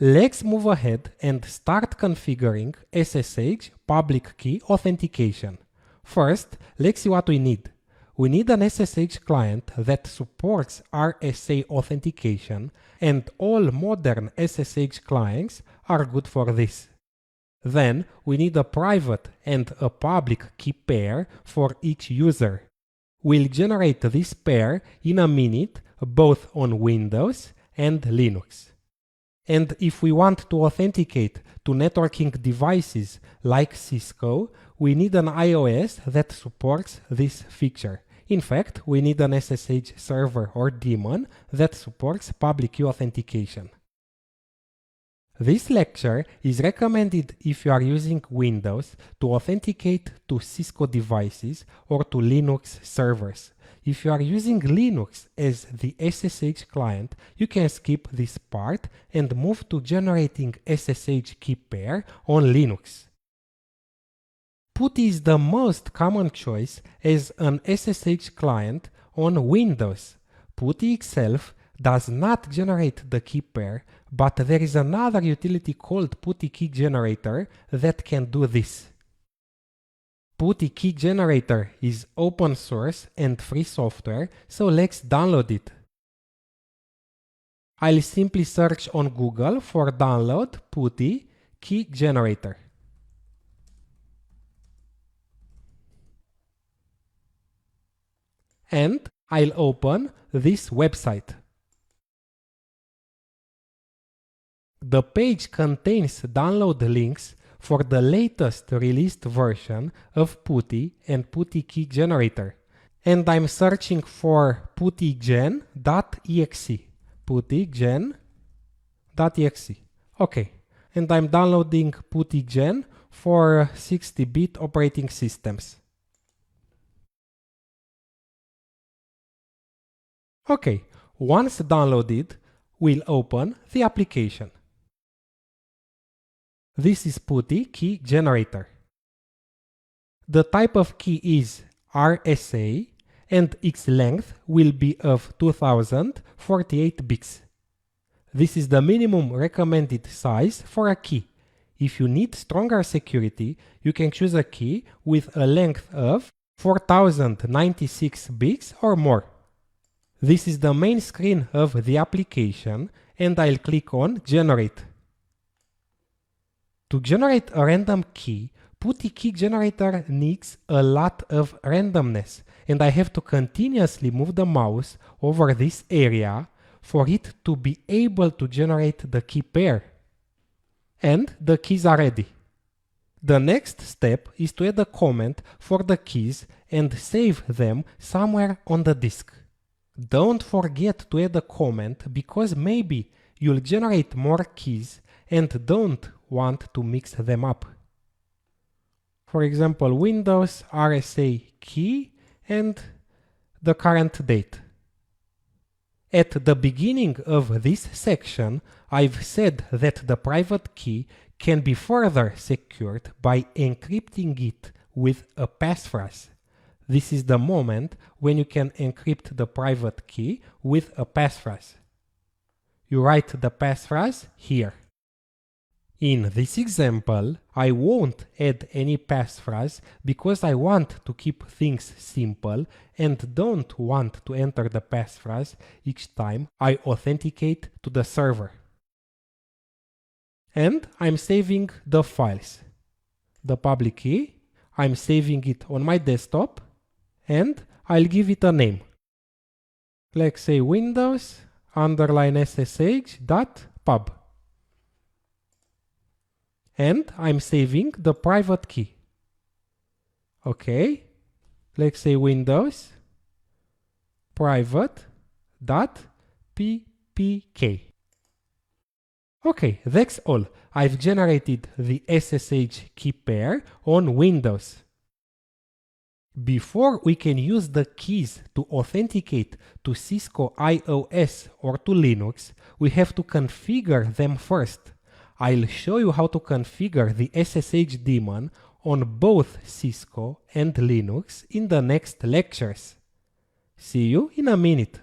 Let's move ahead and start configuring SSH public key authentication. First, let's see what we need. We need an SSH client that supports RSA authentication, and all modern SSH clients are good for this. Then we need a private and a public key pair for each user. We'll generate this pair in a minute, both on Windows and Linux. And if we want to authenticate to networking devices like Cisco, we need an iOS that supports this feature. In fact, we need an SSH server or daemon that supports public key authentication. This lecture is recommended if you are using Windows to authenticate to Cisco devices or to Linux servers. If you are using Linux as the SSH client, you can skip this part and move to generating SSH key pair on Linux. PuTTY is the most common choice as an SSH client on Windows. PuTTY itself does not generate the key pair, but there is another utility called PuTTY Key Generator that can do this. PuTTY Key Generator is open source and free software, so let's download it. I'll simply search on Google for download PuTTY Key Generator. And I'll open this website. The page contains download links for the latest released version of PuTTY and PuTTY Key Generator. And I'm searching for puttygen.exe. puttygen.exe. Okay. And I'm downloading puttygen for 60-bit operating systems. Okay. Once downloaded, we'll open the application. This is PuTTY Key Generator. The type of key is RSA and its length will be of 2048 bits. This is the minimum recommended size for a key. If you need stronger security, you can choose a key with a length of 4096 bits or more. This is the main screen of the application, and I'll click on Generate. To generate a random key, PuTTY Key Generator needs a lot of randomness, and I have to continuously move the mouse over this area for it to be able to generate the key pair. And the keys are ready. The next step is to add a comment for the keys and save them somewhere on the disk. Don't forget to add a comment because maybe you'll generate more keys and don't want to mix them up. For example, Windows RSA key and the current date. At the beginning of this section, I've said that the private key can be further secured by encrypting it with a passphrase. This is the moment when you can encrypt the private key with a passphrase. You write the passphrase here. In this example, I won't add any passphrase because I want to keep things simple and don't want to enter the passphrase each time I authenticate to the server. And I'm saving the files. The public key, I'm saving it on my desktop, and I'll give it a name. Let's say Windows _SSH.pub. And I'm saving the private key. Okay, let's say Windows private.ppk. Okay, that's all. I've generated the SSH key pair on Windows. Before we can use the keys to authenticate to Cisco iOS or to Linux, we have to configure them first. I'll show you how to configure the SSH daemon on both Cisco and Linux in the next lectures. See you in a minute.